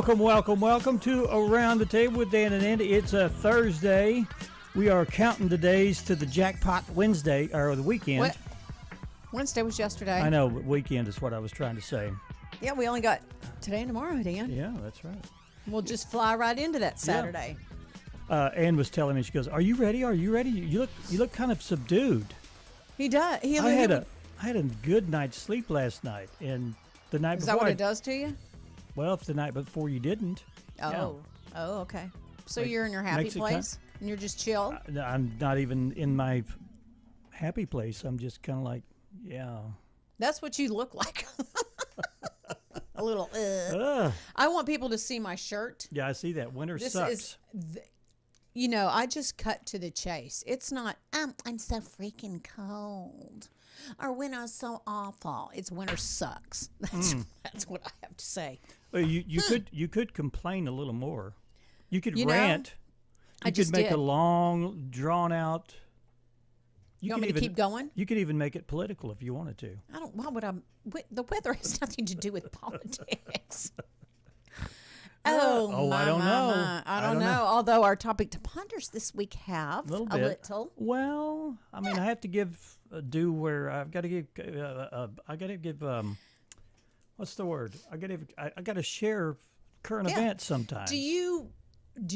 Welcome to Around the Table with Dan and Andy. It's a Thursday. We are counting the days to the Jackpot Wednesday, or the weekend. What? Wednesday was yesterday. I know, but weekend is what I was trying to say. Yeah, we only got today and tomorrow, Dan. Yeah, that's right. We'll just fly right into that Saturday. Yeah. Ann was telling me, she goes, "Are you ready? Are you ready? You look kind of subdued." He does. I had a good night's sleep last night, and the night before. Is that what it does to you? Well, if the night before you didn't. Oh, okay. So you're in your happy place, and you're just chill. I'm not even in my happy place. I'm just kind of like, yeah. That's what you look like. A little. I want people to see my shirt. Yeah, I see that. Winter sucks. I just cut to the chase. It's not, I'm so freaking cold. Or winter's so awful. It's winter sucks. That's what I have to say. Well, you could complain a little more. You could rant. You could make a long, drawn out. You want me to keep going? You could even make it political if you wanted to. Why would I? The weather has nothing to do with politics. I don't know. I don't know. Although our topic to ponders this week have a little. Well, I mean, I have to give due where I've got to give. What's the word? I got to share current events sometimes. Do you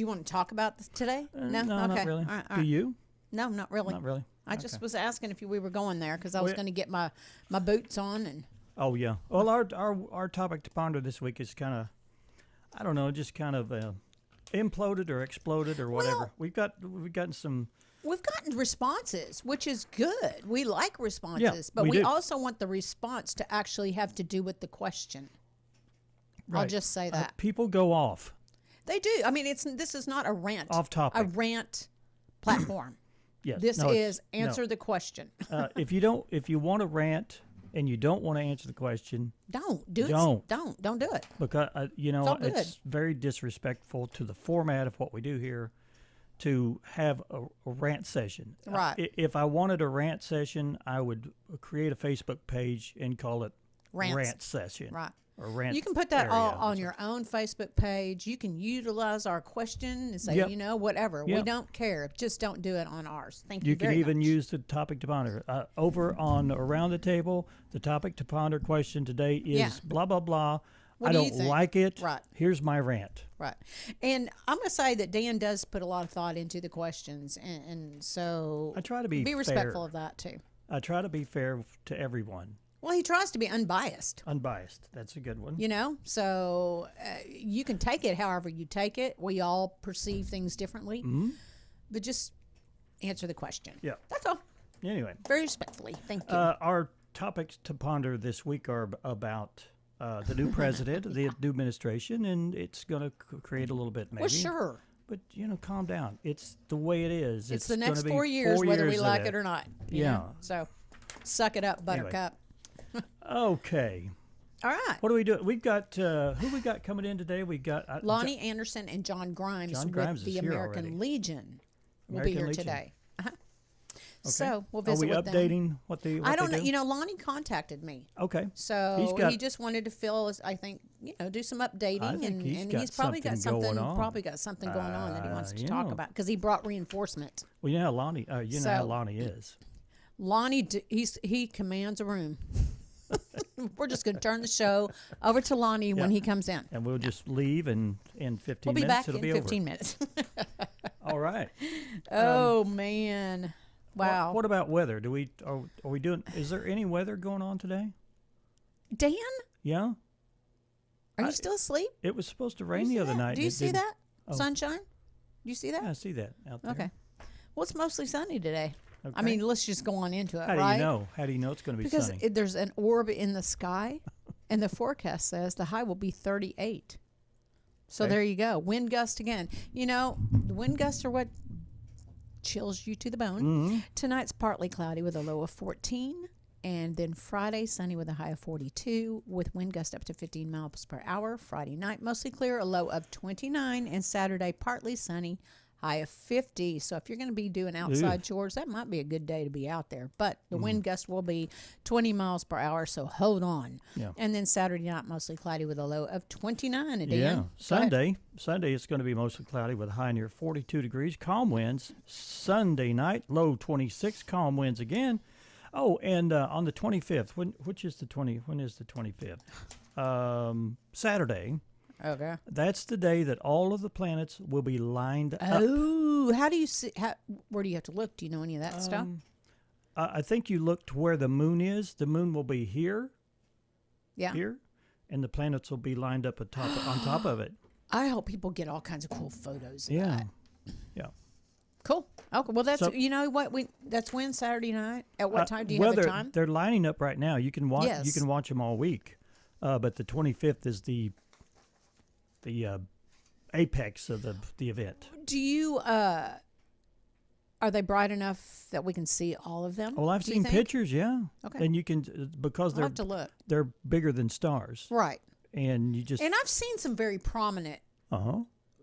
want to talk about this today? No, okay. Not really. All right. Do you? No, not really. Not really. I just was asking if we were going there because I was going to get my boots on and. Oh yeah. Well, our topic to ponder this week is kind of, I don't know, just kind of imploded or exploded or whatever. Well, We've gotten responses, which is good. We like responses, but we also want the response to actually have to do with the question. Right. I'll just say that. People go off. They do. I mean, this is not a rant. Off topic. A rant platform. Yes. This is answer the question. If you want to rant and you don't want to answer the question, don't do it. Because it's very disrespectful to the format of what we do here to have a rant session. Right. If I wanted a rant session, I would create a Facebook page and call it rant session. Right. Or rant. You can put that all on your own Facebook page. You can utilize our question and say, whatever. Yep. We don't care. Just don't do it on ours. Thank you very much. You can even use the topic to ponder. Over on Around the Table, the topic to ponder question today is blah, blah, blah. I don't like it. Right. Here's my rant. Right. And I'm going to say that Dan does put a lot of thought into the questions. And so I try to be respectful of that, too. I try to be fair to everyone. Well, he tries to be unbiased. Unbiased. That's a good one. So you can take it however you take it. We all perceive things differently. Mm-hmm. But just answer the question. Yeah. That's all. Anyway. Very respectfully. Thank you. Our topics to ponder this week are about the new president, the new administration, and it's going to create a little bit maybe. Well, sure. But, calm down. It's the way it is. It's the next 4 years, whether we like it or not. Yeah. So suck it up, Buttercup. Anyway. Okay. All right. What do we do? We've got who we got coming in today? We got Lonnie Anderson and John Grimes with the American Legion will be here today. Uh-huh. Okay. So we'll visit with them. Are we updating what they I don't know. Do? Lonnie contacted me. Okay. So he just wanted to fill, I think, do some updating, and he's probably got something going on that he wants to talk about because he brought reinforcement. Well, you know how Lonnie, how Lonnie is. Lonnie, he commands a room. We're just going to turn the show over to Lonnie when he comes in. And we'll just leave, and in 15 minutes, minutes, it'll be back in 15 minutes. All right. Oh, man. Wow. What about weather? Are we doing, is there any weather going on today? Dan? Yeah? Are you still asleep? It was supposed to rain the other night. Do you see that? Sunshine? Do you see that? Yeah, I see that out there. Okay. Well, it's mostly sunny today. Okay. I mean, let's just go on into it, right? How do you know? How do you know it's going to be sunny? Because there's an orb in the sky, and the forecast says the high will be 38. So there you go. Wind gust again. The wind gusts are what chills you to the bone. Mm-hmm. Tonight's partly cloudy with a low of 14. And then Friday, sunny with a high of 42 with wind gust up to 15 miles per hour. Friday night, mostly clear, a low of 29. And Saturday, partly sunny, high of 50. So if you're going to be doing outside chores, that might be a good day to be out there. But the wind gust will be 20 miles per hour, so hold on. Yeah. And then Saturday night, mostly cloudy with a low of 29. And Yeah. Sunday it's going to be mostly cloudy with a high near 42 degrees. Calm winds. Sunday night, low 26. Calm winds again. Oh, and on the 25th, when is the 25th? Saturday. Okay. That's the day that all of the planets will be lined up. Oh, how do you see? Where do you have to look? Do you know any of that stuff? I think you look to where the moon is. The moon will be here. Yeah. Here, and the planets will be lined up on top of it. I hope people get all kinds of cool photos of Yeah. that. Yeah. Cool. Okay. Well, that's So- you know what that's when Saturday night. At what time do you have a time? They're lining up right now. You can watch. Yes. You can watch them all week, but the 25th is the apex of the event. Do you are they bright enough that we can see all of them? Well, I've do you seen think? pictures. Yeah. Okay. And you can because I'll have to look. they're bigger than stars, Right. and you just And I've seen some very prominent uh-huh.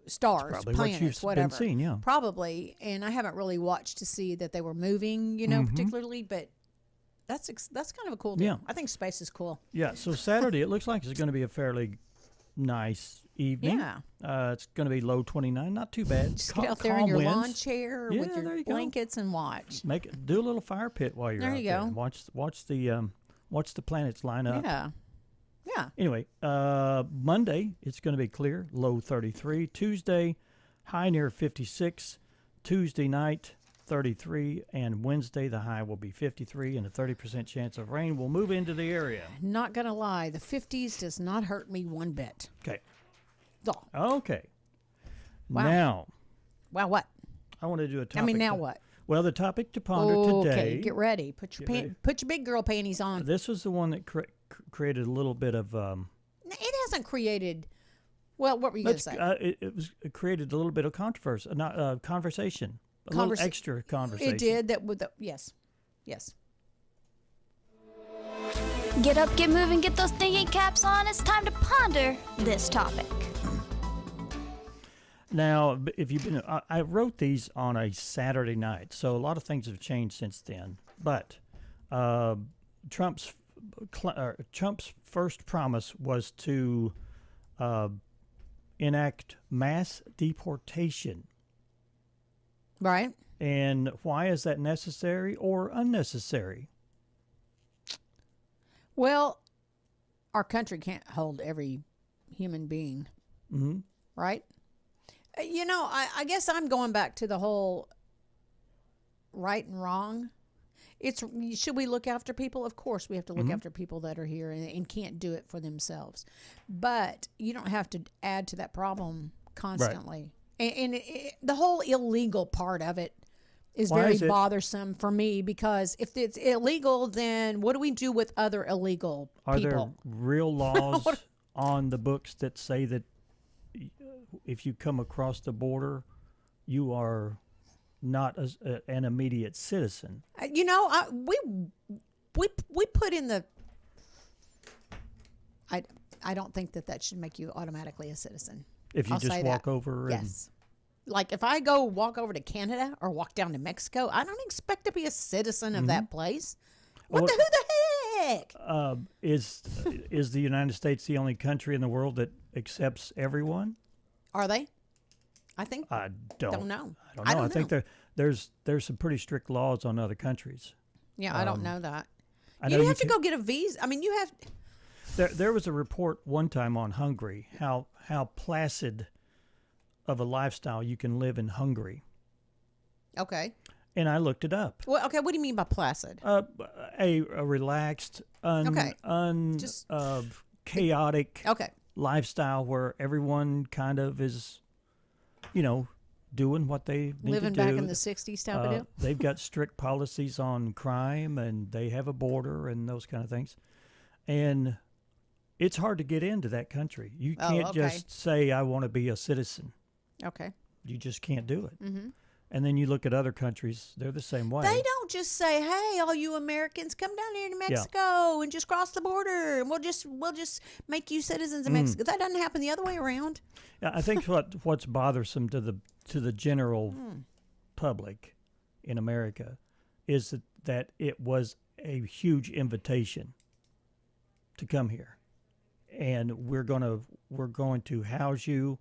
stars, Probably planets, what you've whatever. been seeing, yeah. Probably, and I haven't really watched to see that they were moving, particularly, but that's kind of a cool deal. Yeah. I think space is cool. Yeah. So Saturday, it looks like it's going to be a fairly nice evening. Yeah. It's going to be low 29, not too bad. Just get out there in calm your winds. lawn chair Yeah, with there your you go. blankets and watch. Do a little fire pit while you're There out you there. go. And watch the planets line up. Yeah. Yeah. Anyway, Monday it's going to be clear, low 33. Tuesday, high near 56. Tuesday night, 33, and Wednesday the high will be 53, and a 30% chance of rain will move into the area. Not gonna lie, the 50s does not hurt me one bit. Okay. Oh. Okay. Wow. Now, Wow, what? I want to do a topic. I mean, now what? Well, the topic to ponder today. Okay, get ready. Put your big girl panties on. This was the one that created a little bit of. It hasn't created. Well, what were you going to say? It created a little bit of controversy, not conversation, a little extra conversation. It did that with the yes. Get up, get moving, get those thinking caps on. It's time to ponder this topic. Now, if you've been, I wrote these on a Saturday night, so a lot of things have changed since then. But Trump's first promise was to enact mass deportation. Right. And why is that necessary or unnecessary? Well, our country can't hold every human being, right? I guess I'm going back to the whole right and wrong. Should we look after people? Of course, we have to look after people that are here and can't do it for themselves. But you don't have to add to that problem constantly. Right. And the whole illegal part of it is very bothersome for me, because if it's illegal, then what do we do with other illegal people? Are there real laws on the books that say that if you come across the border, you are not an immediate citizen? We put in the. I don't think that should make you automatically a citizen. If you just walk over. Yes. Like if I go walk over to Canada or walk down to Mexico, I don't expect to be a citizen of that place. Who the heck? Is the United States the only country in the world that accepts everyone? Are they? I think. I don't know. I don't know. I think there's some pretty strict laws on other countries. Yeah, I don't know that. You have to go get a visa. I mean, you have. There was a report one time on Hungary, how placid of a lifestyle you can live in Hungary. Okay. And I looked it up. Well, okay. What do you mean by placid? A relaxed, chaotic lifestyle where everyone kind of is, doing what they need living to do. Back in the 60s type of deal. They've got strict policies on crime, and they have a border and those kind of things. And it's hard to get into that country. You can't just say, I want to be a citizen. Okay. You just can't do it. Mm-hmm. And then you look at other countries, they're the same way. They don't just say, hey, all you Americans, come down here to Mexico and just cross the border, and we'll just make you citizens of Mexico. That doesn't happen the other way around. Yeah, I think what's bothersome to to the general public in America is that it was a huge invitation to come here, and we're going to house you.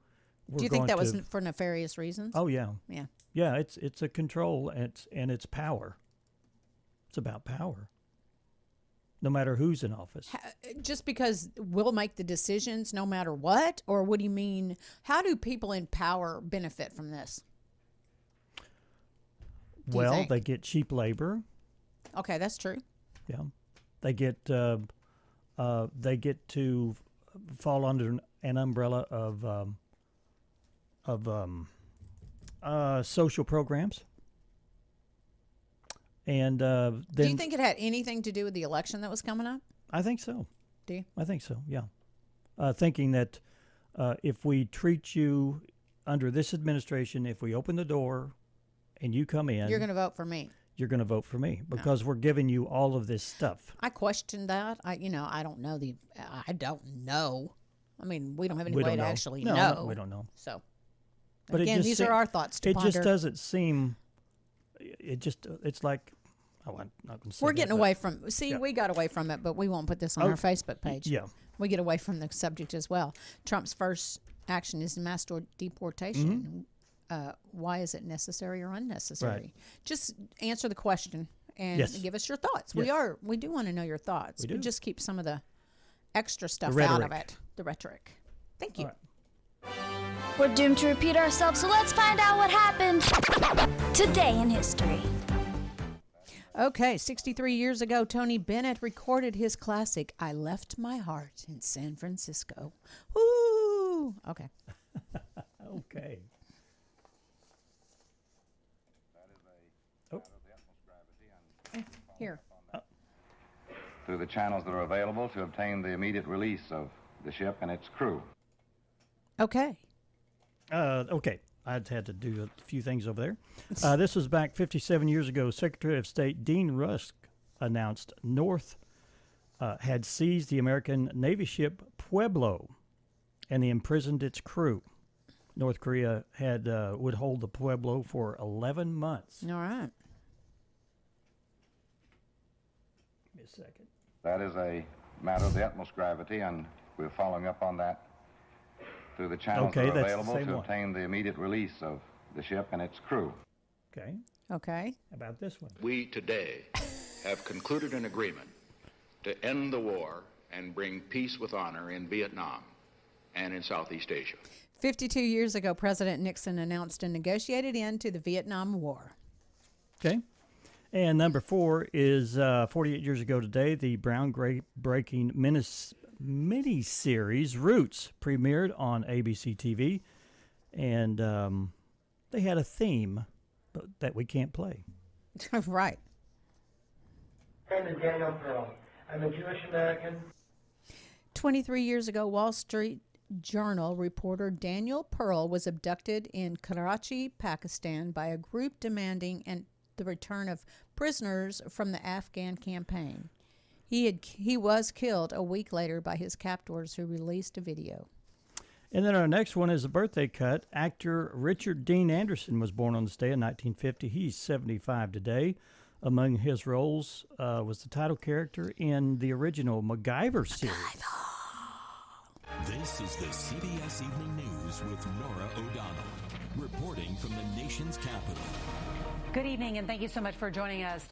Do you think that was for nefarious reasons? Oh yeah, Yeah. yeah. It's a control, and it's power. It's about power. No matter who's in office. Just because we'll make the decisions no matter what? Or what do you mean? How do people in power benefit from this? Well, they get cheap labor. Okay, that's true. Yeah. They get to fall under an umbrella of social programs. And then, do you think it had anything to do with the election that was coming up? I think so. Do you? I think so. Yeah. Thinking that if we treat you under this administration, if we open the door and you come in, you're going to vote for me. You're going to vote for me because we're giving you all of this stuff. I questioned that. I don't know I don't know. I mean, we don't have any way to actually know. No, we don't know. So, but again, these are our thoughts to ponder. It just doesn't seem. It's like. Oh, I'm not going to say we're getting away from. See, we got away from it, but we won't put this on our Facebook page. Yeah, we get away from the subject as well. Trump's first action is mass deportation. Why is it necessary or unnecessary? Right. Just answer the question and give us your thoughts. Yes. We do want to know your thoughts. We just keep some of the extra stuff out of it. The rhetoric. Thank you. Right. We're doomed to repeat ourselves, so let's find out what happened today in history. Okay, 63 years ago, Tony Bennett recorded his classic, I Left My Heart in San Francisco. Woo! Okay. Okay. Here. Through the channels that are available to obtain the immediate release of the ship and its crew. Okay. Okay. I had to do a few things over there. This was back 57 years ago. Secretary of State Dean Rusk announced North had seized the American Navy ship Pueblo and imprisoned its crew. North Korea would hold the Pueblo for 11 months. All right. Give me a second. That is a matter of the utmost gravity, and we're following up on that through the channels that are available to obtain the immediate release of the ship and its crew. Okay. Okay. How about this one? We today have concluded an agreement to end the war and bring peace with honor in Vietnam and in Southeast Asia. 52 years ago, President Nixon announced a negotiated end to the Vietnam War. Okay. And number 4 is 48 years ago today, the groundbreaking mini-series Roots premiered on ABC TV, and they had a theme that we can't play. Right. My name is Daniel Pearl. I'm a Jewish American. 23 years ago, Wall Street Journal reporter Daniel Pearl was abducted in Karachi, Pakistan, by a group demanding the return of prisoners from the Afghan campaign. He was killed a week later by his captors, who released a video. And then our next one is a birthday cut. Actor Richard Dean Anderson was born on this day in 1950. He's 75 today. Among his roles was the title character in the original MacGyver series. This is the CBS Evening News with Nora O'Donnell, reporting from the nation's capital. Good evening, and thank you so much for joining us.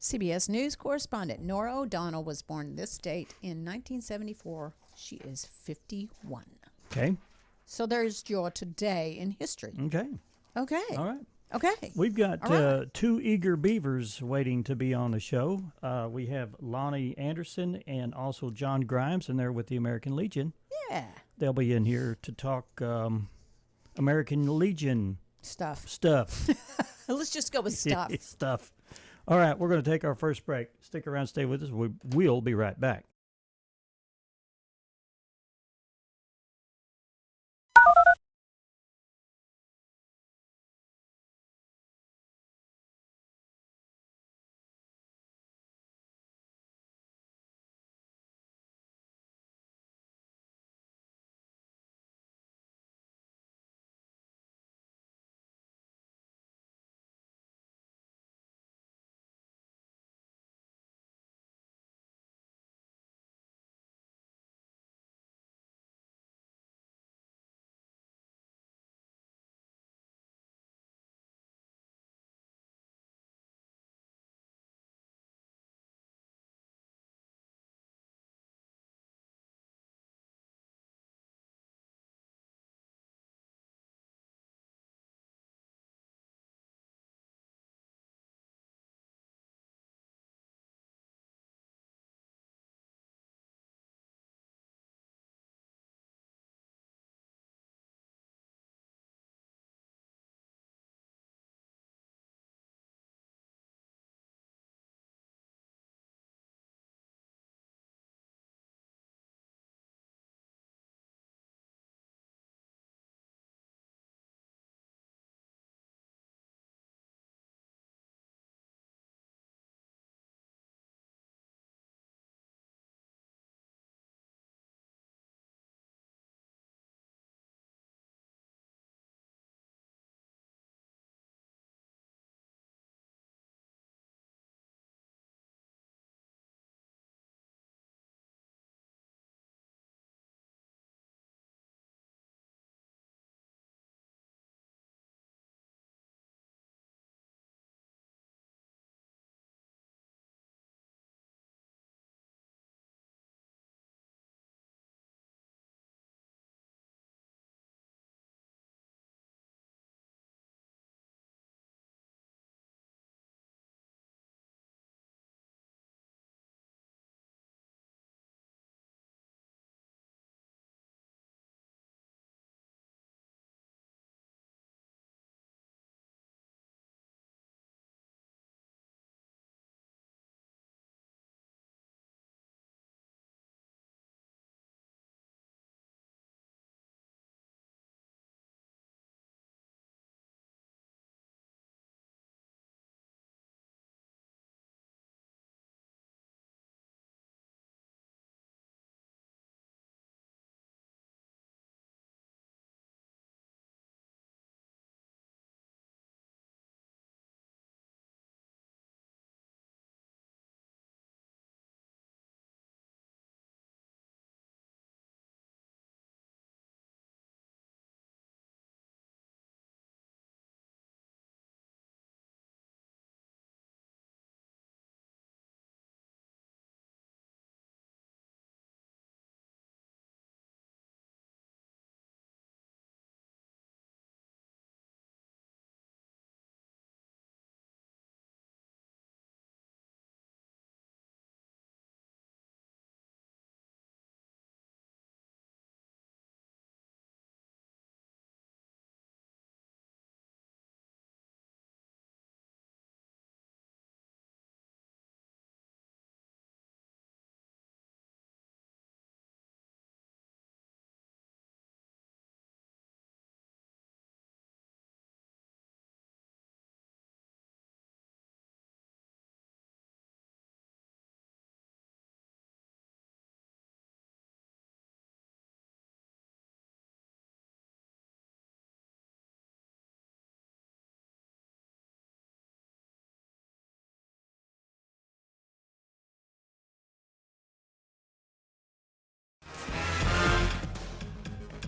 CBS News correspondent Nora O'Donnell was born this date in 1974. She is 51. Okay. So there's your today in history. Okay. Okay. All right. Okay. We've got two eager beavers waiting to be on the show. We have Lonnie Anderson and also John Grimes, and they're with the American Legion. Yeah. They'll be in here to talk American Legion stuff. Let's just go with stuff. Stuff. All right, we're going to take our first break. Stick around, stay with us. We'll be right back.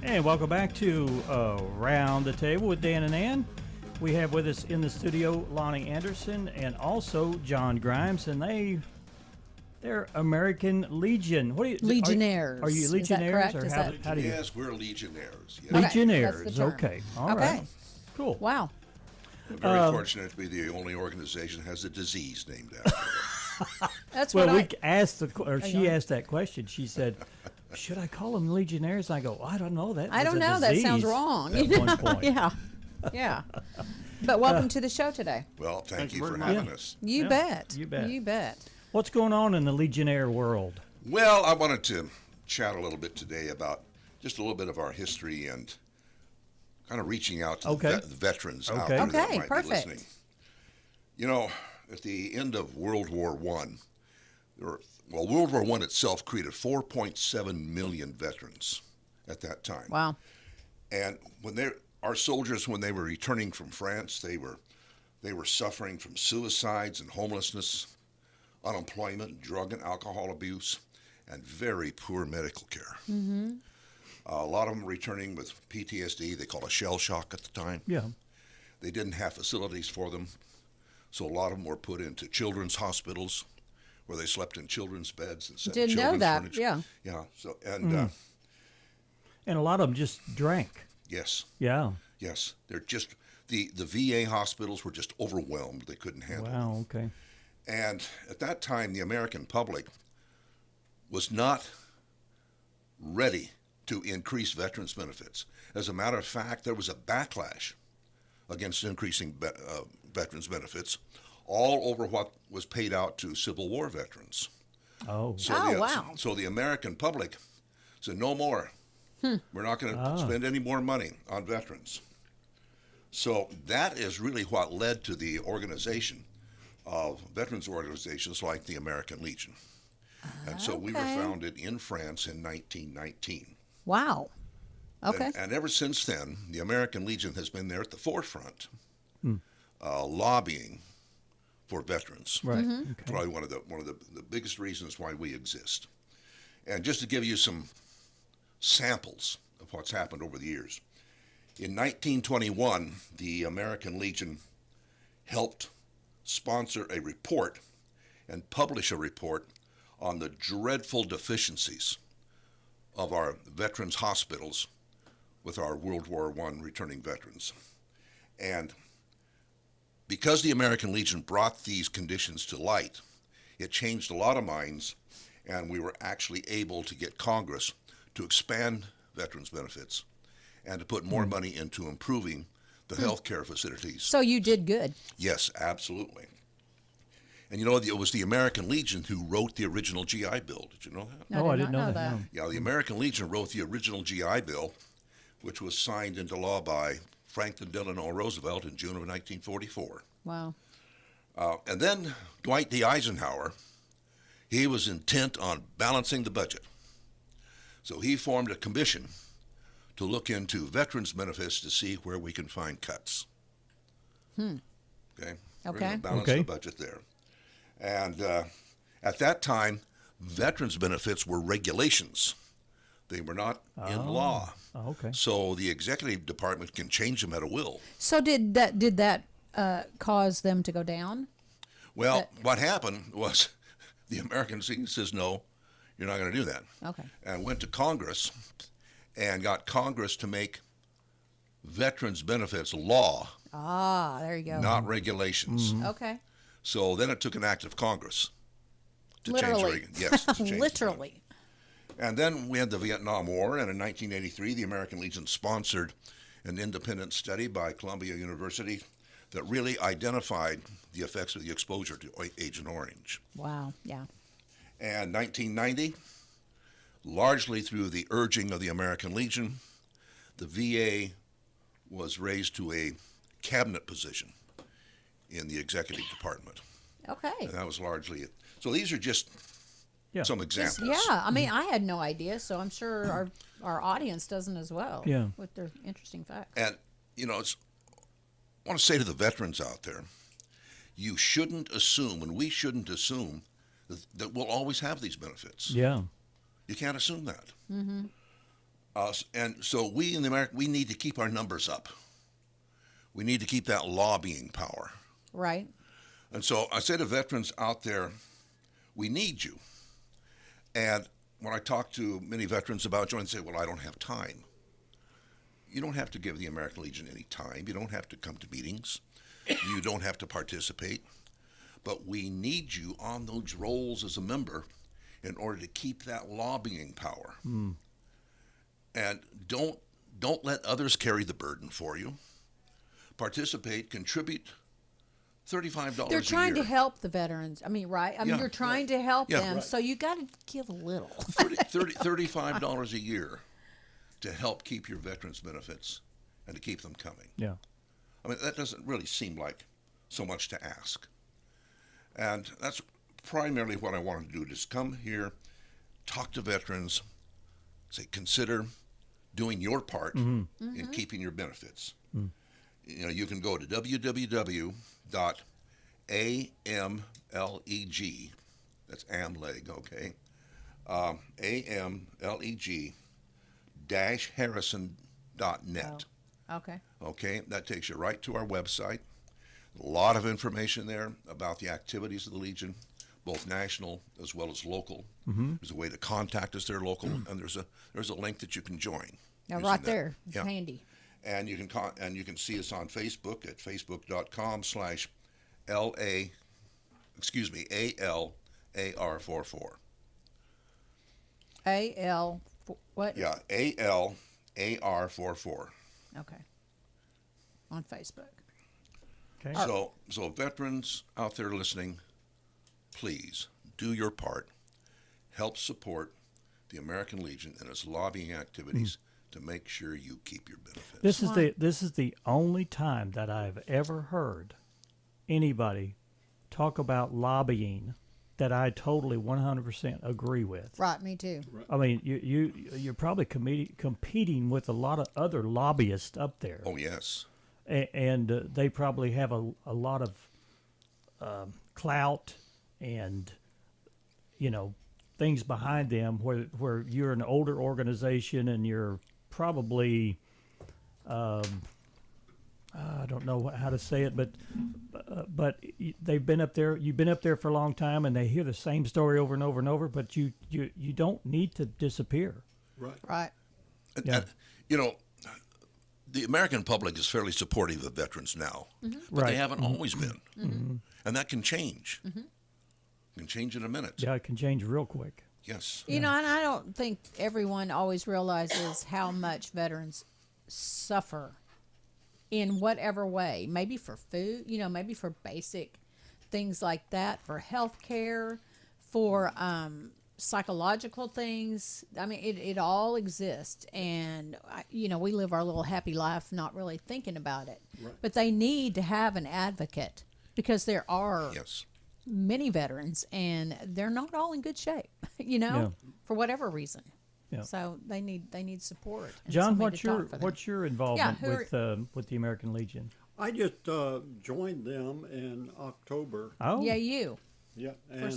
And welcome back to Round the Table with Dan and Ann. We have with us in the studio Lonnie Anderson and also John Grimes, and they're American Legion. What are you? Legionnaires. Are you legionnaires? Is that correct? Or how do you? Yes, we're legionnaires. Yes. Legionnaires. that's the term. Okay. All right. Cool. Wow. We're very fortunate to be the only organization that has a disease named after it. That's Well, what she asked that question. She said, "Should I call them legionnaires?" And I go, "I don't know that. I don't know. That sounds wrong. At one point. Yeah. But welcome to the show today. Well, thank you for having us. You bet. You bet. You bet. What's going on in the legionnaire world? Well, I wanted to chat a little bit today about just a little bit of our history and kind of reaching out to the veterans out there that might be listening. You know, at the end of World War I, World War I itself created 4.7 million veterans at that time. Wow. And our soldiers, when they were returning from France, they were suffering from suicides and homelessness, unemployment, drug and alcohol abuse, and very poor medical care. Mm-hmm. A lot of them returning with PTSD. They called it shell shock at the time. Yeah. They didn't have facilities for them, so a lot of them were put into children's hospitals where they slept in children's beds and didn't know that. Furniture. Yeah. Yeah. So and a lot of them just drank. Yes. Yeah. Yes. They're just the VA hospitals were just overwhelmed. They couldn't handle it. Wow. Okay. And at that time, the American public was not ready to increase veterans benefits. As a matter of fact, there was a backlash against increasing veterans benefits all over what was paid out to Civil War veterans. Oh. Wow. So the American public said, no more. We're not going to spend any more money on veterans. So that is really what led to the organization of veterans organizations like the American Legion. And so we were founded in France in 1919. Wow. Okay. And ever since then, the American Legion has been there at the forefront, lobbying for veterans. Right. Mm-hmm. Okay. Probably one of the biggest reasons why we exist. And just to give you some samples of what's happened over the years. In 1921, the American Legion helped sponsor a report and publish a report on the dreadful deficiencies of our veterans hospitals with our World War I returning veterans. And because the American Legion brought these conditions to light, it changed a lot of minds, and we were actually able to get Congress to expand veterans benefits and to put more money into improving the health care facilities. So you did good. Yes, absolutely. And you know, it was the American Legion who wrote the original GI Bill. Did you know that? No, I didn't know that. No. Yeah, the American Legion wrote the original GI Bill, which was signed into law by Franklin Delano Roosevelt in June of 1944. Wow. And then Dwight D. Eisenhower, he was intent on balancing the budget. So he formed a commission to look into veterans benefits to see where we can find cuts. Okay? We're going to balance the budget there. And at that time, veterans benefits were regulations. They were not in law. Oh, okay. So the executive department can change them at a will. So did that cause them to go down? Well, what happened was the American Legion says, no, you're not going to do that. Okay. And went to Congress and got Congress to make veterans benefits law. Ah, there you go. Not regulations. Mm-hmm. Okay. So then it took an act of Congress to Literally. change yes, to change Literally. And then we had the Vietnam War, and in 1983, the American Legion sponsored an independent study by Columbia University that really identified the effects of the exposure to Agent Orange. Wow, yeah. And 1990, largely through the urging of the American Legion, the VA was raised to a cabinet position in the executive department. Okay. And that was largely it. So these are just some examples. Yeah, I mean, I had no idea, so I'm sure our audience doesn't as well. Yeah. With their interesting facts. And, you know, I want to say to the veterans out there, you shouldn't assume, and we shouldn't assume, that we'll always have these benefits. Yeah. You can't assume that. Mm-hmm. And so we in America, we need to keep our numbers up. We need to keep that lobbying power. Right. And so I say to veterans out there, we need you. And when I talk to many veterans about joining, they say, well, I don't have time. You don't have to give the American Legion any time. You don't have to come to meetings. You don't have to participate. But we need you on those roles as a member in order to keep that lobbying power. And don't let others carry the burden for you. Participate, contribute $35 They're trying a year. to help the veterans. I mean, right? I mean, you're trying to help them, right. so you got to give a little. $35 a year to help keep your veterans' benefits and to keep them coming. Yeah. I mean, that doesn't really seem like so much to ask. And that's primarily what I wanted to do, just come here, talk to veterans, say, consider doing your part in keeping your benefits. You know, you can go to www.amleg, that's AMLEG, okay, amleg-harrison.net. Okay. Okay, that takes you right to our website. A lot of information there about the activities of the Legion, both national as well as local. There's a way to contact us there local, and there's a link that you can join. Now, using right that. there, Yeah. handy. And you can see us on Facebook at facebook.com/ALAR44. AL, what? Yeah, ALAR44. Okay. On Facebook. Okay. So veterans out there listening, please do your part. Help support the American Legion and its lobbying activities to make sure you keep your benefits. This is the only time that I've ever heard anybody talk about lobbying that I totally 100% agree with. Right, me too. I mean, you're probably competing with a lot of other lobbyists up there. Oh, yes. And they probably have a lot of clout and, things behind them where you're an older organization and you're probably, I don't know how to say it, but they've been up there. You've been up there for a long time, and they hear the same story over and over and over. But you don't need to disappear. Right. And, the American public is fairly supportive of veterans now, but they haven't always been, and that can change. It can change in a minute. Yeah, it can change real quick. Yes. And I don't think everyone always realizes how much veterans suffer in whatever way. Maybe for food, maybe for basic things like that, for health care, for psychological things. I mean, it all exists. And, we live our little happy life not really thinking about it. Right. But they need to have an advocate because there are many veterans and they're not all in good shape, for whatever reason. Yeah. So they need support. John, what's your involvement with the American Legion? I just joined them in October. Oh, yeah, you. Yeah, and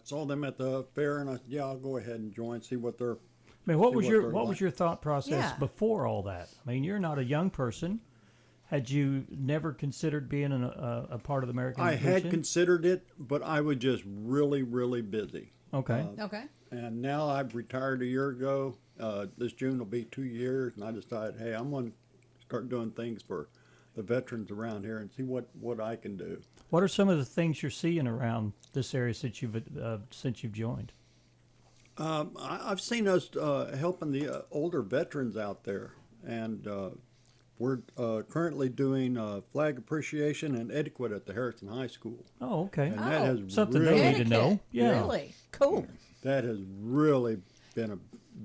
saw them at the fair, and I said, I'll go ahead and join, see what they're. I mean, what was your thought process before all that? I mean, you're not a young person. Had you never considered being a part of the American Legion? I had considered it, but I was just really, really busy. Okay. Okay. And now I've retired a year ago. This June will be 2 years, and I decided, hey, I'm going to start doing things for the veterans around here and see what I can do. What are some of the things you're seeing around this area since you've joined? I've seen us helping the older veterans out there, and we're currently doing flag appreciation and etiquette at the Harrison High School. Oh, okay. And that has something really, they need to know. Yeah. Really? Cool. That has really been a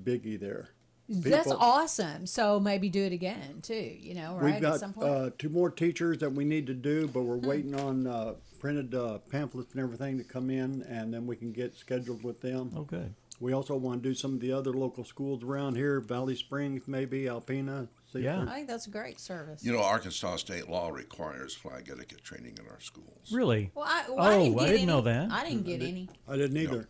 biggie there. That's awesome. So maybe do it again too, right? We've got at some point? 2 more teachers that we need to do, but we're waiting on printed pamphlets and everything to come in, and then we can get scheduled with them. Oh, good. We also want to do some of the other local schools around here, Valley Springs, maybe Alpena. Yeah. I think that's a great service. Arkansas state law requires flag etiquette training in our schools. Really? Well, I didn't know that. I didn't get any. I didn't either.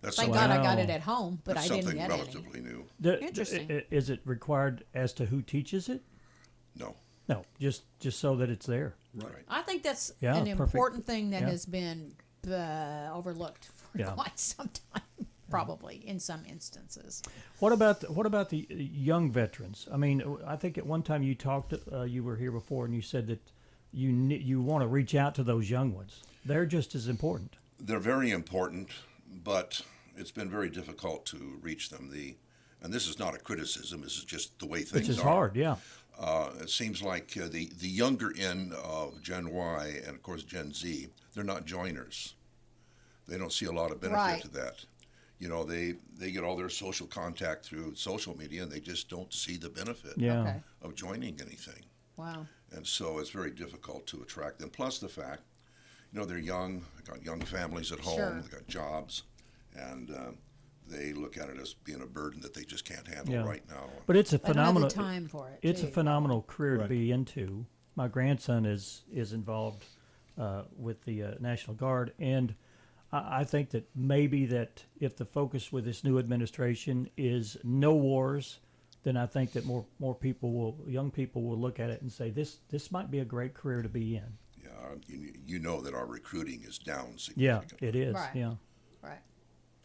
No. That's Thank God I got it at home, but I didn't something get relatively any. new. Interesting. Is it required as to who teaches it? No. No, just so that it's there. Right. I think that's Yeah, an perfect. important thing that Yeah. has been overlooked for Yeah. quite some time, probably in some instances. What about the young veterans? I mean, I think at one time you talked. You were here before, and you said that you want to reach out to those young ones. They're just as important. They're very important, but it's been very difficult to reach them. And this is not a criticism. This is just the way things are. Which is hard, yeah. It seems like the younger end of Gen Y and, of course, Gen Z, they're not joiners. They don't see a lot of benefit to that. You know, they get all their social contact through social media, and they just don't see the benefit of joining anything. Wow. And so it's very difficult to attract them. Plus the fact, you know, they're young, they've got young families at home, they've got jobs, and they look at it as being a burden that they just can't handle right now. But it's a phenomenal time for it. It's a phenomenal career to be into. My grandson is involved with the National Guard, and I think that maybe that if the focus with this new administration is no wars, then I think that more young people will look at it and say this might be a great career to be in. Yeah, you know that our recruiting is down significantly. Yeah, it is. Right. Yeah. Right.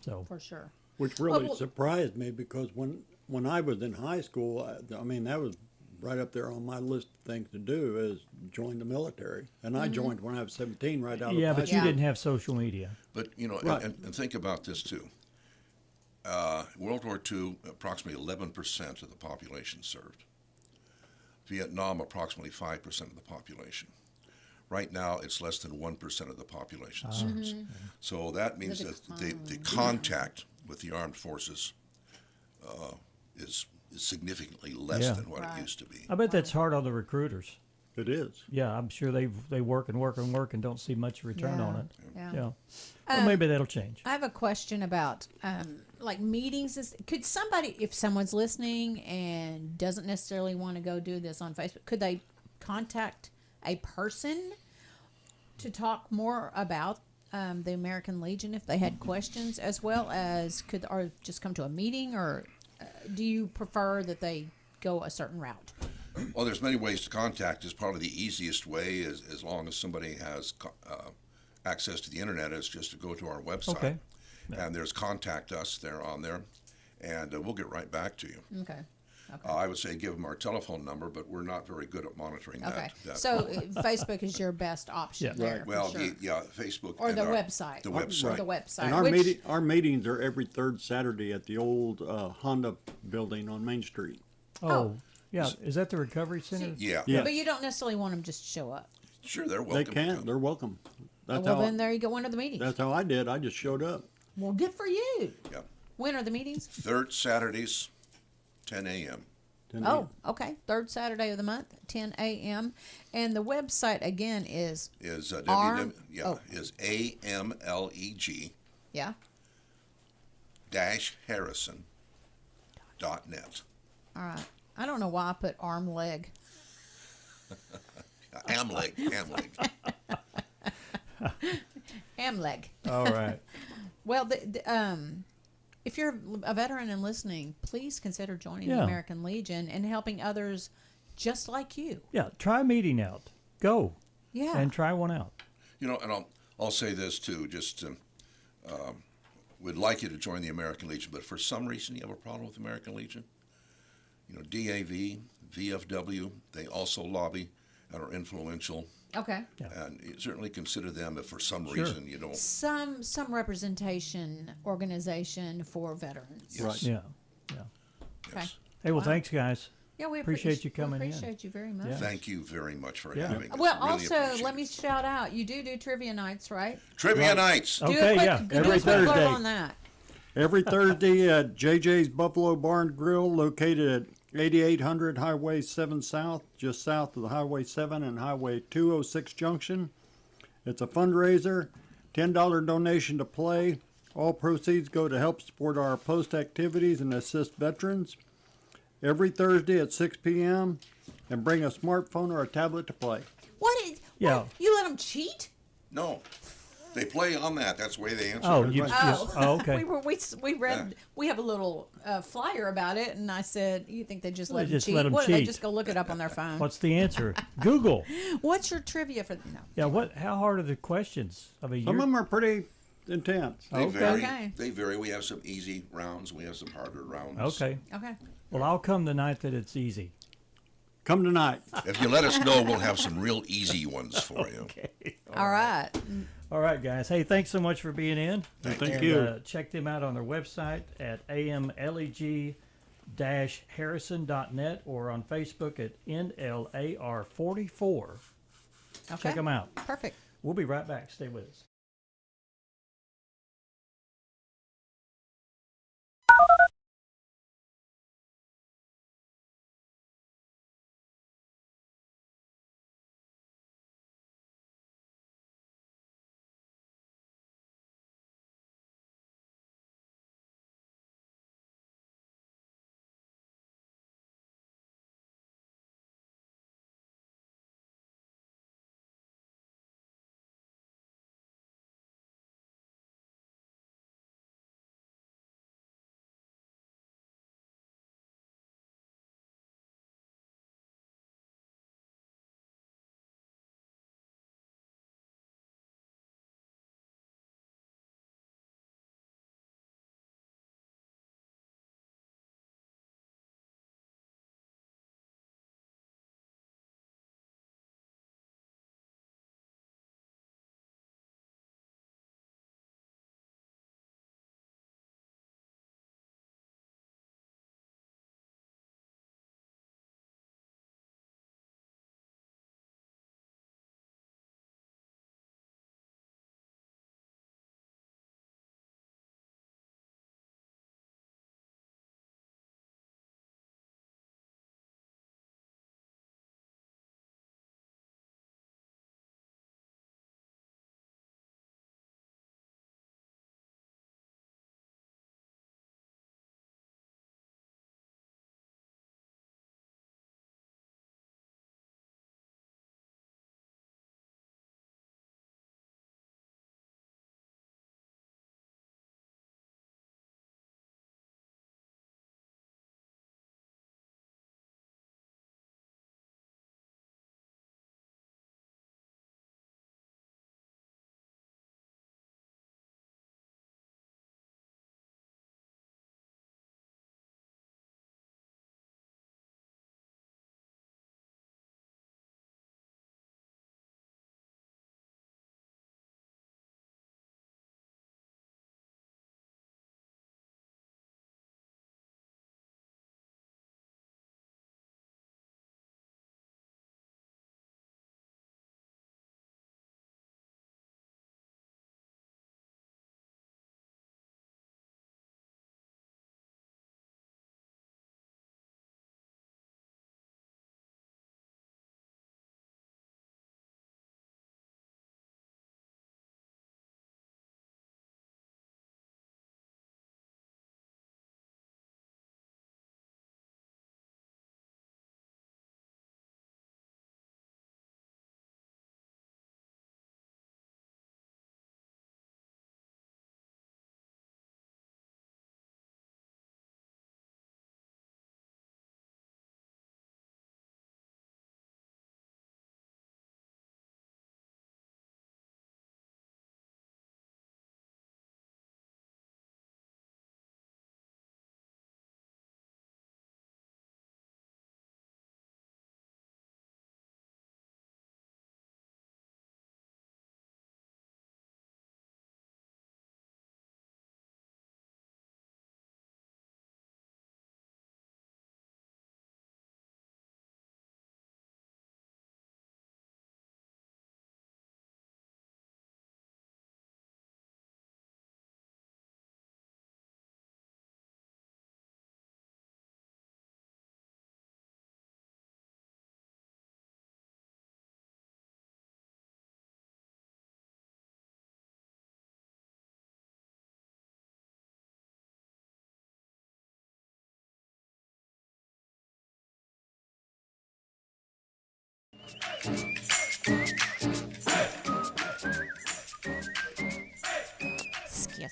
So for sure. Which really surprised me because when I was in high school, I mean, that was right up there on my list of things to do is join the military. And I joined when I was 17 right out of high school. Yeah, but you didn't have social media. But, you know, and think about this too. World War II, approximately 11% of the population served. Vietnam, approximately 5% of the population. Right now, it's less than 1% of the population serves. So that means that the contact with the armed forces is significantly less than what it used to be. I bet that's hard on the recruiters. It is. Yeah, I'm sure they work and don't see much return on it. Yeah. Well, maybe that'll change. I have a question about like meetings. Could somebody, if someone's listening and doesn't necessarily want to go do this on Facebook, could they contact a person to talk more about the American Legion if they had questions, as well as or just come to a meeting, or do you prefer that they go a certain route? Well, there's many ways to contact us. Probably the easiest way is, as long as somebody has access to the internet, is just to go to our website. Okay. And there's contact us there on there, and we'll get right back to you. Okay. I would say give them our telephone number, but we're not very good at monitoring that. So Facebook is your best option there. Well, sure. Facebook. Or the website. The website. Or the website. And our meetings are every third Saturday at the old Honda building on Main Street. Oh, yeah. Is that the recovery center? Yeah. But you don't necessarily want them just to show up. Sure, they're welcome. They can. They're welcome. Then there you go, one of the meetings. That's how I did. I just showed up. Well, good for you. Yeah. When are the meetings? Third Saturdays, 10 a.m. Okay. Third Saturday of the month, 10 a.m. And the website again is is AMLEG. Yeah. -Harrison.net. All right. I don't know why I put arm leg. AMLEG. AMLEG. All right. Well, if you're a veteran and listening, please consider joining the American Legion and helping others just like you. Yeah, try a meeting out. Go. Yeah. And try one out. You know, and I'll say this too. Just we'd like you to join the American Legion, but for some reason you have a problem with the American Legion. You know, DAV, VFW, they also lobby and are influential. Okay. And you certainly consider them if for some reason you don't. Some representation organization for veterans. Yes. Right. Yeah. Okay. Hey, well, thanks, guys. Yeah, we appreciate you coming in. Appreciate you very much. Yeah. Thank you very much for having us. Well, Really also, appreciate let me shout out, you do trivia nights, right? Trivia nights. Okay, Every do a quick blurb Thursday. on that. Every Thursday at JJ's Buffalo Barn Grill, located at 8800 Highway 7 South, just south of the Highway 7 and Highway 206 junction. It's a fundraiser, $10 donation to play. All proceeds go to help support our post activities and assist veterans. Every Thursday at 6 p.m. and bring a smartphone or a tablet to play. What? You let them cheat? No. They play on that. That's the way they answer. Oh, okay. We read. Yeah. We have a little flyer about it, and I said, "You think they just Well, let they them just cheat? let 'em What, do they cheat. just go look it up on their phone? What's the answer? Google. What's your trivia for? No. Yeah. How hard are the questions? I mean, Some of them are pretty intense. They Okay. vary. Okay. They vary. We have some easy rounds. We have some harder rounds. Okay. Okay. Well, I'll come the night that it's easy. Come tonight. If you let us know, we'll have some real easy ones for you. Okay. All right. All right, guys. Hey, thanks so much for being in. Thank you. Check them out on their website at amleg-harrison.net or on Facebook at NLAR44. Okay. Check them out. Perfect. We'll be right back. Stay with us.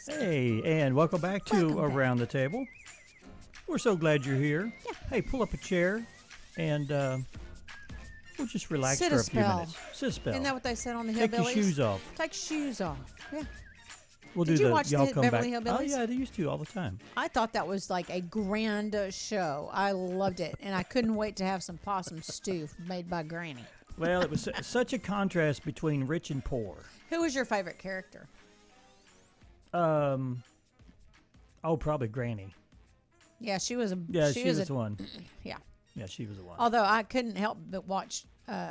Hey, and welcome back to Welcome back. Around the Table. We're so glad you're here. Yeah. Hey, pull up a chair, and we'll just relax Sit for a a few spell. minutes. Sit a spell. Isn't that what they said on the Take Hillbillies? your shoes off. Take shoes off. Yeah. We'll Did do you the watch y'all the come Beverly back. Hillbillies? Oh yeah, they used to all the time. I thought that was like a grand show. I loved it, and I couldn't wait to have some possum stew made by Granny. Well, it was such a contrast between rich and poor. Who was your favorite character? Probably Granny. Yeah, she was a. Yeah, she was a, the one. Yeah. Yeah, she was the one. Although I couldn't help but watch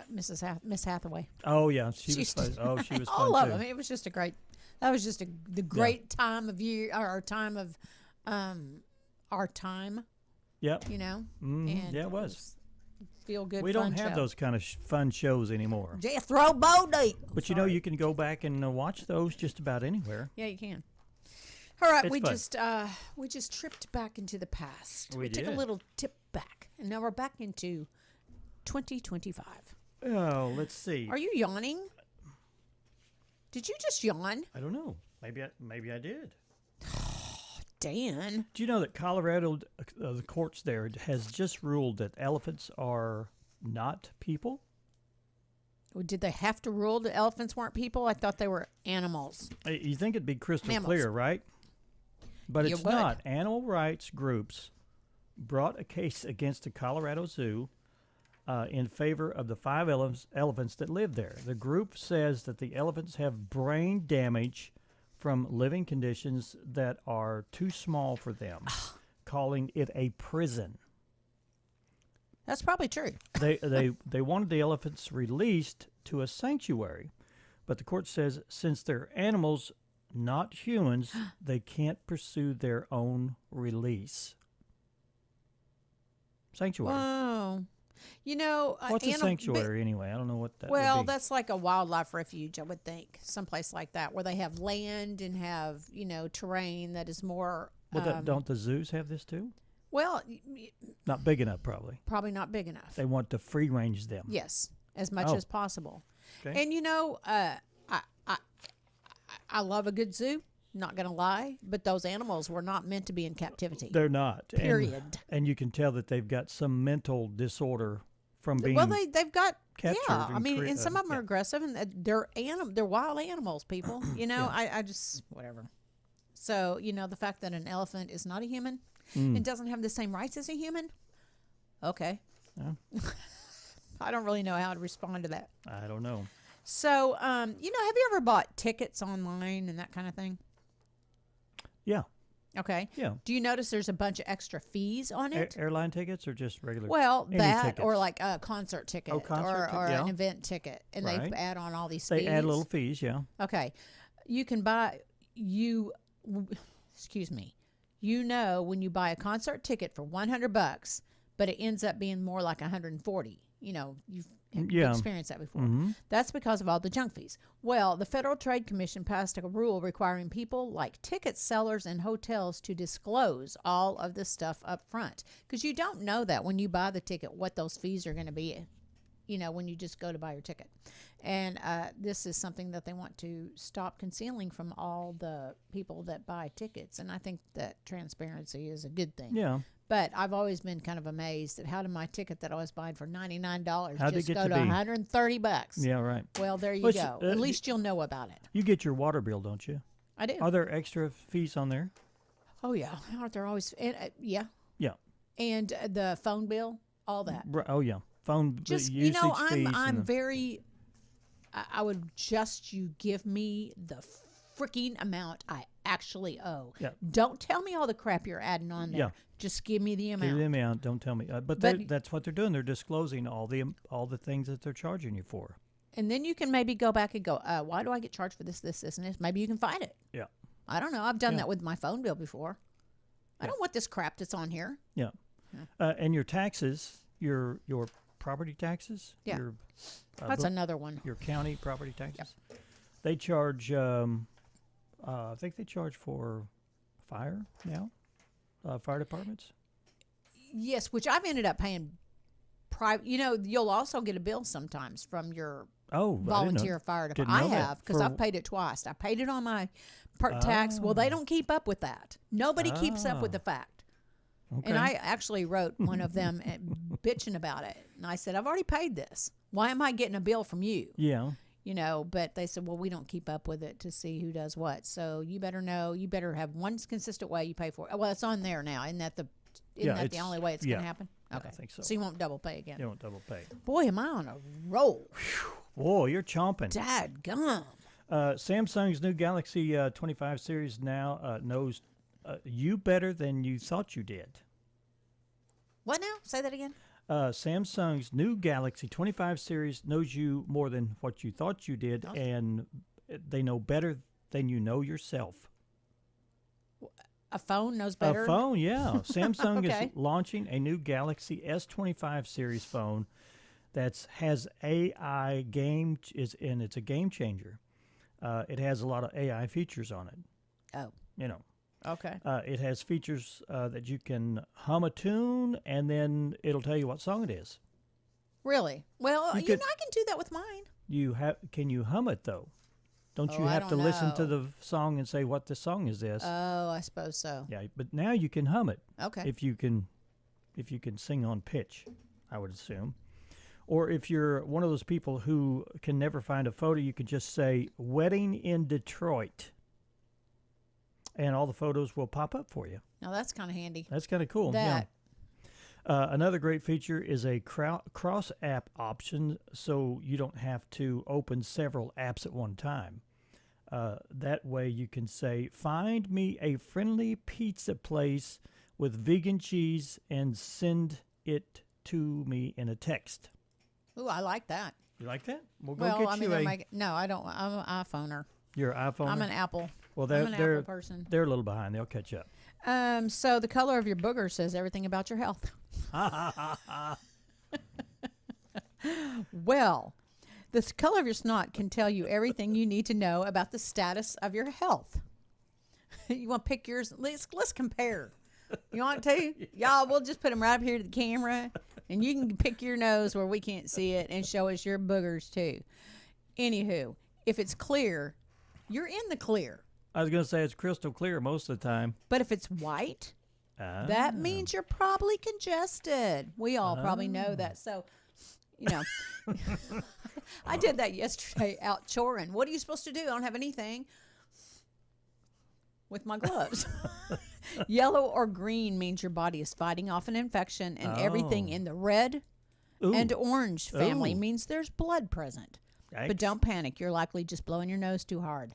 Miss Hathaway. Oh yeah, she was She's- fun. Oh, she was All fun of too. them. It was just a great. That was just the great time of year, or time of, our time. Yep. You know. Mhm. And Yeah, it was. Feel good. We fun don't have show. those kind of fun shows anymore. Jethro Bodie. But you know, you can go back and watch those just about anywhere. Yeah, you can. All right, It's fun. we just tripped back into the past. We took a did. little tip back, and now we're back into 2025. Oh, let's see. Are you yawning? Did you just yawn, I don't know. Maybe I did. Dan? Do you know that Colorado, the courts there, has just ruled that elephants are not people? Did they have to rule that elephants weren't people? I thought they were animals. You think it'd be crystal Mammals. clear, right? But You it's would. not. Animal rights groups brought a case against the Colorado Zoo in favor of the 5 elephants that live there. The group says that the elephants have brain damage from living conditions that are too small for them, calling it a prison. That's probably true. They wanted the elephants released to a sanctuary, but the court says since they're animals, not humans, they can't pursue their own release. Sanctuary. Oh, you know, What's a sanctuary anyway? I don't know what that Well, would be. that's like a wildlife refuge, I would think, someplace like that, where they have land and have terrain that is more. Well, don't the zoos have this too? Well, Not big enough, probably. probably not big enough. They want to free range them. Yes, as much Oh. as possible. Okay. And I love a good zoo. Not gonna lie, but those animals were not meant to be in captivity. They're not. Period. And you can tell that they've got some mental disorder from being. Well, they've got captured yeah. I and mean, cre- and some of them yeah. are aggressive, and they're wild animals. People, I just whatever. So the fact that an elephant is not a human and doesn't have the same rights as a human. Okay. Yeah. I don't really know how to respond to that. I don't know. So, have you ever bought tickets online and that kind of thing? Yeah. Okay. Yeah. Do you notice there's a bunch of extra fees on it? Airline tickets or just regular? Well, any that tickets? or like a concert ticket or yeah. an event ticket, and Right. they add on all these They fees. add little fees, yeah. Okay, you can buy excuse me. When you buy a concert ticket for $100, but it ends up being more like 140. You've Yeah. experienced that before. Mm-hmm. That's because of all the junk fees. Well, the Federal Trade Commission passed a rule requiring people like ticket sellers and hotels to disclose all of this stuff up front, because you don't know that when you buy the ticket what those fees are going to be. When you just go to buy your ticket. And this is something that they want to stop concealing from all the people that buy tickets. And I think that transparency is a good thing. Yeah. But I've always been kind of amazed at how did my ticket that I was buying for $99 How'd it just get go to to be? $130. Yeah, right. Well, there you Well, go. it's, At least you'll know about it. You get your water bill, don't you? I do. Are there extra fees on there? Oh, yeah. Aren't there always? Yeah. Yeah. And the phone bill, all that. Oh, yeah. Phone Just usage fees. I'm very. I would just you give me the freaking amount I actually owe. Yeah. Don't tell me all the crap you're adding on there. Yeah. Just give me the amount. Give the amount. Don't tell me. But that's what they're doing. They're disclosing all the things that they're charging you for. And then you can maybe go back and go, why do I get charged for this, this, and this? Maybe you can find it. Yeah. I don't know. I've done Yeah. that with my phone bill before. I don't want this crap that's on here. Yeah. And your taxes, your property taxes. Yeah. Your, That's another one. Your county property taxes. Yep. They charge. I think they charge for fire now. Fire departments. Yes, which I've ended up paying private. You'll also get a bill sometimes from your Oh, volunteer fire department. I have, because I've paid it twice. I paid it on my tax. Well, they don't keep up with that. Nobody keeps up with the fact. Okay. And I actually wrote one of them bitching about it. And I said, I've already paid this. Why am I getting a bill from you? Yeah. You know, but they said, well, we don't keep up with it to see who does what. So you better know, you better have one consistent way you pay for it. Well, it's on there now. Isn't that the only way it's going to happen? Okay. Yeah, I think so. So you won't double pay again. You won't double pay. Boy, am I on a roll. Whoa, you're chomping. Dadgum. Samsung's new Galaxy 25 series now knows you better than you thought you did. What now? Say that again. Samsung's new Galaxy 25 series knows you more than what you thought you did, and they know better than you know yourself. A phone knows better? A phone, yeah. Samsung is launching a new Galaxy S25 series phone that has AI and it's a game changer. It has a lot of AI features on it. Oh. You know. Okay. It has features that you can hum a tune, and then it'll tell you what song it is. Really? Well, I can do that with mine. Can you hum it, though? Don't you have to listen to the song and say, what the song is this? Oh, I suppose so. Yeah, but now you can hum it. Okay. If you can sing on pitch, I would assume. Or if you're one of those people who can never find a photo, you could just say, Wedding in Detroit. And all the photos will pop up for you. Now, that's kind of handy. That's kind of cool. Yeah. Another great feature is a cross-app option, so you don't have to open several apps at one time. That way you can say, find me a friendly pizza place with vegan cheese and send it to me in a text. Ooh, I like that. You like that? No, I don't. I'm an iPhoner. You're an iPhoner? I'm an Apple. Well, I'm an Apple person. They're a little behind. They'll catch up. So the color of your booger says everything about your health. Well, the color of your snot can tell you everything you need to know about the status of your health. You want to pick yours? Let's compare. You want to? Y'all, we'll just put them right up here to the camera, and you can pick your nose where we can't see it and show us your boogers too. Anywho, if it's clear, you're in the clear. I was going to say it's crystal clear most of the time. But if it's white, that means you're probably congested. We all probably know that. So, you know, I did that yesterday out choring. What are you supposed to do? I don't have anything with my gloves. Yellow or green means your body is fighting off an infection, and everything in the red and orange family means there's blood present. Yikes. But don't panic. You're likely just blowing your nose too hard.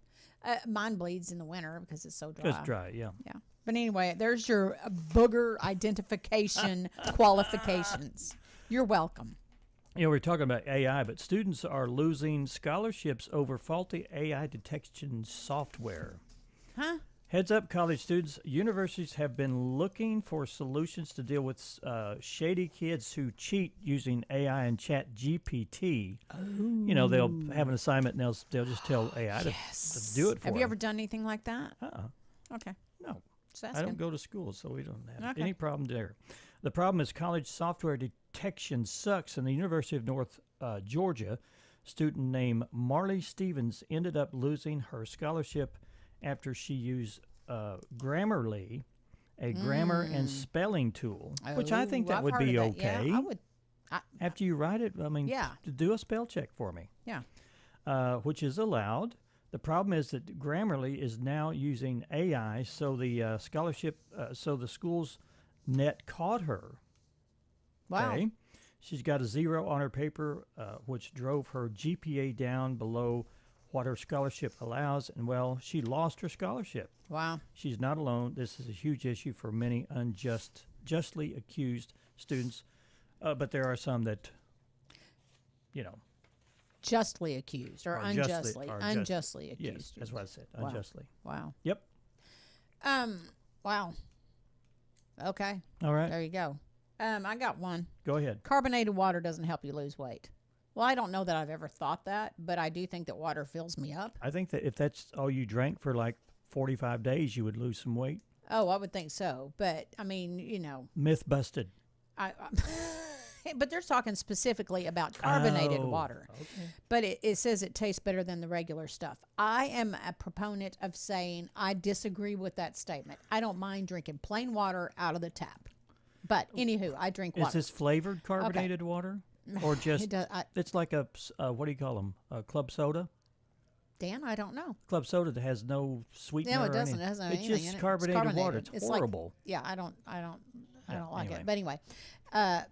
Mine bleeds in the winter because it's so dry. It's dry, yeah. Yeah. But anyway, there's your booger identification qualifications. You're welcome. You know, we're talking about AI, but students are losing scholarships over faulty AI detection software. Huh? Heads up, college students. Universities have been looking for solutions to deal with shady kids who cheat using AI and Chat GPT. Oh. You know, they'll have an assignment and they'll just tell AI to do it for them. Have you ever done anything like that? Okay. No. I don't go to school, so we don't have any problem there. The problem is college software detection sucks, and the University of North Georgia student named Marley Stevens ended up losing her scholarship after she used Grammarly, a grammar and spelling tool, which I think that would be okay. Yeah, I would. After you write it, I mean, to do a spell check for me. Yeah. Which is allowed. The problem is that Grammarly is now using AI, so the so the school's net caught her. Wow. Okay? She's got a 0 on her paper, which drove her GPA down below what her scholarship allows, and well, she lost her scholarship. Wow. She's not alone. This is a huge issue for many justly accused students, but there are some that, you know, justly accused or unjustly accused. Yes, that's what I said. Wow. Unjustly. Wow. Yep. Wow. Okay. All right. There you go. I got one. Go ahead. Carbonated water doesn't help you lose weight. Well, I don't know that I've ever thought that, but I do think that water fills me up. I think that if that's all you drank for like 45 days, you would lose some weight. Oh, I would think so. But, I mean, you know. Myth busted. but they're talking specifically about carbonated water. Okay. But it says it tastes better than the regular stuff. I am a proponent of saying I disagree with that statement. I don't mind drinking plain water out of the tap. But anywho, I drink water. Is this flavored carbonated water? Or just, it's like a, what do you call them? Club soda? Dan, I don't know. Club soda that has no sweetener. No, it or doesn't. anything. It hasn't It's anything just in it. carbonated water. It's horrible. Like, I don't like anyway. it. But anyway,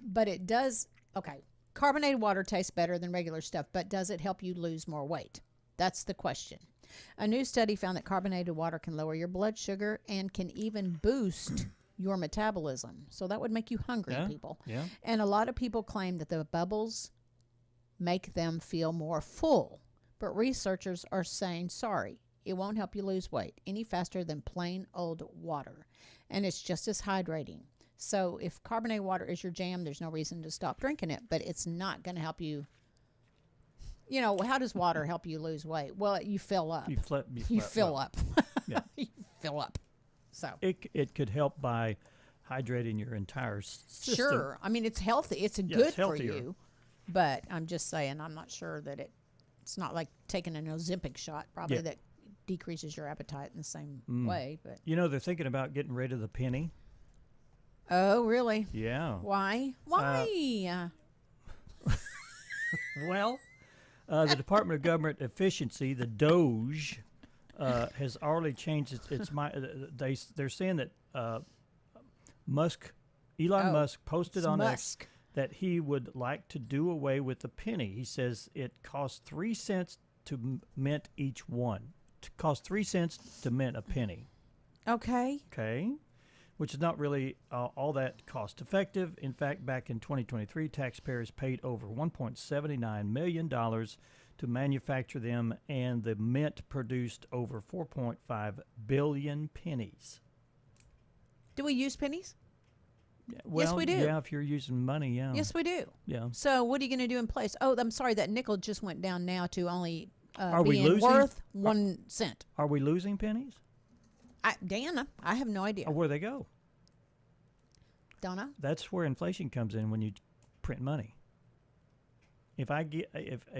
but it does. Okay, carbonated water tastes better than regular stuff, but does it help you lose more weight? That's the question. A new study found that carbonated water can lower your blood sugar and can even boost your metabolism. So that would make you hungry, people. Yeah. And a lot of people claim that the bubbles make them feel more full. But researchers are saying, sorry, it won't help you lose weight any faster than plain old water. And it's just as hydrating. So if carbonated water is your jam, there's no reason to stop drinking it. But it's not going to help you. You know, how does water help you lose weight? Well, you fill up. You fill up. Yeah. You fill up. So it could help by hydrating your entire system. Sure. I mean, it's healthy. It's good for you. But I'm just saying, I'm not sure that it's not like taking an Ozempic shot, probably that decreases your appetite in the same way. But you know, they're thinking about getting rid of the penny. Oh, really? Yeah. Why? Well, the Department of Government Efficiency, the DOGE, has already changed its mind. They're saying that Elon Musk posted on X that he would like to do away with the penny. He says it costs 3 cents to mint each one. It costs 3 cents to mint a penny. Okay. Okay. Which is not really all that cost effective. In fact, back in 2023, taxpayers paid over $1.79 million to manufacture them, and the mint produced over 4.5 billion pennies. Do we use pennies? Well, yes, we do. Yeah, if you're using money, yeah. Yes, we do. Yeah. So what are you going to do in place? Oh, I'm sorry, that nickel just went down now to only Are we being losing? worth 1 cent. Are we losing pennies? Dan, I have no idea. Or where they go? Donna? That's where inflation comes in when you print money. If I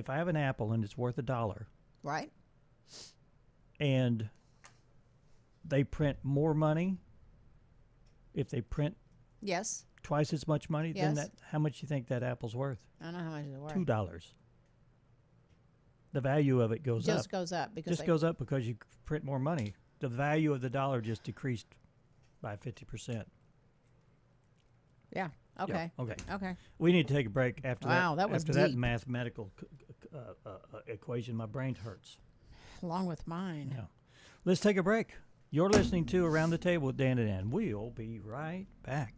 have an apple and it's worth $1, right? And they print more money, if they print yes twice as much money, yes. then how much do you think that apple's worth? I don't know how much it's worth. $2. The value of it goes up. Just goes up because goes up because you print more money. The value of the dollar just decreased by 50%. Yeah. Okay. Yeah. Okay. We need to take a break after that. Wow, that was after deep. that mathematical equation. My brain hurts. Along with mine. Yeah. Let's take a break. You're listening to Around the Table with Dan and Ann. We'll be right back.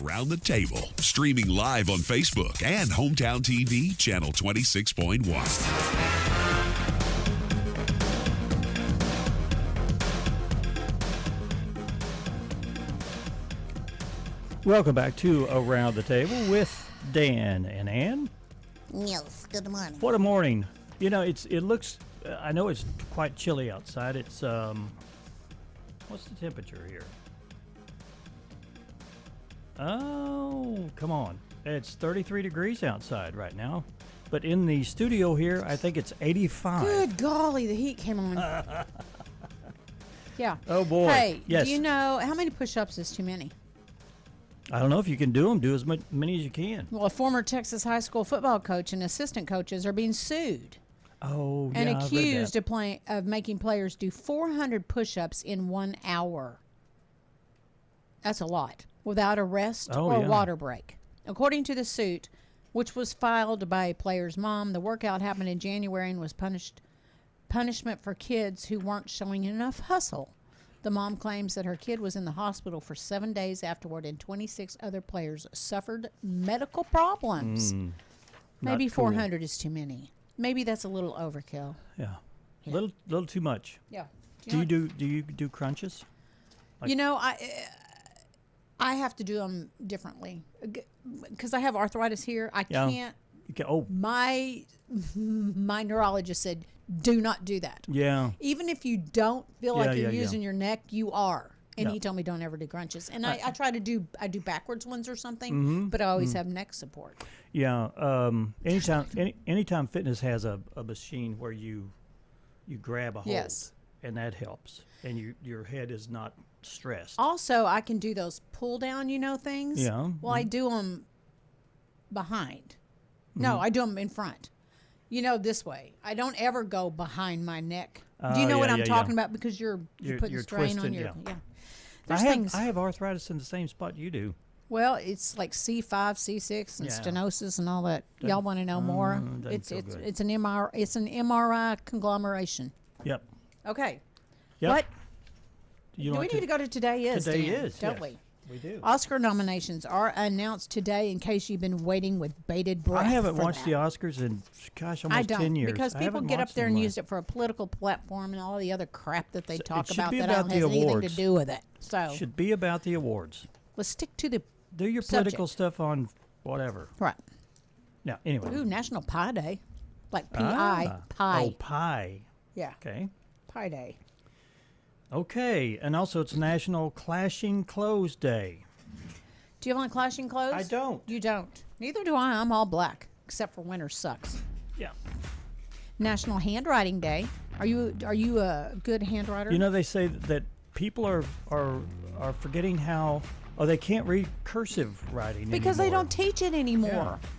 Around the Table, streaming live on Facebook and Hometown TV, channel 26.1. Welcome back to Around the Table with Dan and Ann. Yes, good morning. What a morning. You know, it looks, I know it's quite chilly outside. It's, what's the temperature here? Oh, come on. It's 33 degrees outside right now. But in the studio here, I think it's 85. Good golly, the heat came on. Yeah. Oh, boy. Hey, yes. do you know how many push-ups is too many? I don't know if you can do them. Do as many as you can. Well, a former Texas high school football coach and assistant coaches are being sued. Oh, yeah, and I've read accused that. of making players do 400 push-ups in 1 hour. That's a lot, without a rest or water break. According to the suit, which was filed by a player's mom, the workout happened in January and was punishment for kids who weren't showing enough hustle. The mom claims that her kid was in the hospital for 7 days afterward, and 26 other players suffered medical problems. Maybe 400 is too many. Maybe that's a little overkill. Yeah. Little too much. Yeah. Do you do crunches? You know, I have to do them differently because I have arthritis here. I can't. My neurologist said, do not do that. Yeah. Even if you don't feel like you're using your neck, you are. And he told me don't ever do crunches. And I try to do backwards ones or something, but I always have neck support. Yeah. Anytime Fitness has a machine where you grab a hold, and that helps, and your head is not stressed. Also, I can do those pull down, things. Yeah. Well, I do them behind. No, I do them in front. This way. I don't ever go behind my neck. Do you know what I'm talking about? Because you're putting strain on your I have arthritis in the same spot you do. Well, it's like C5, C6, and stenosis and all that. Y'all want to know more? It's an MRI conglomeration. Yep. Okay. Yep. What? Do we need to go to Today Is? Today Dan, is, don't yes. we? We do. Oscar nominations are announced today in case you've been waiting with bated breath. I haven't watched the Oscars in, gosh, almost 10 years. Because people get up there and use it for a political platform and all the other crap that they talk about that about has anything to do with it. So it should be about the awards. Let's stick to the Do your political stuff on whatever. Right. Now, anyway. Ooh, National Pie Day. Like P-I, pie. Oh, pie. Yeah. Okay. Pie Day. Okay, and also it's National Clashing Clothes Day. Do you have on clashing clothes? I don't. You don't. Neither do I. I'm all black, except for winter sucks. Yeah. National Handwriting Day. Are you a good handwriter? You know, they say that people are forgetting how, they can't read cursive writing because anymore. they don't teach it anymore. Yeah.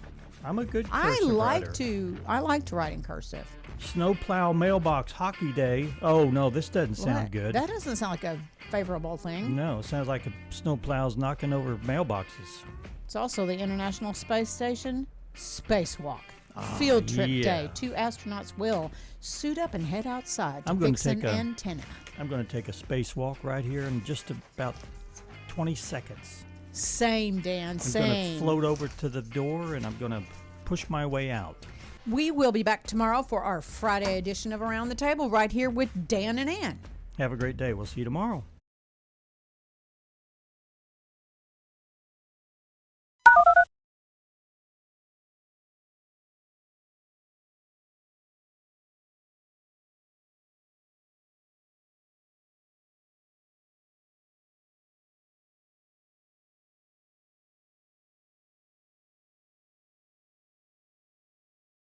I'm a good cursive writer. I like to write in cursive. Snowplow Mailbox Hockey Day. Oh, no, this doesn't sound good. That doesn't sound like a favorable thing. No, it sounds like a snowplow's knocking over mailboxes. It's also the International Space Station Spacewalk. Field trip day. 2 astronauts will suit up and head outside to fix an antenna. I'm going to take a spacewalk right here in just about 20 seconds. Same, Dan, same. I'm going to float over to the door, and I'm going to push my way out. We will be back tomorrow for our Friday edition of Around the Table right here with Dan and Ann. Have a great day. We'll see you tomorrow.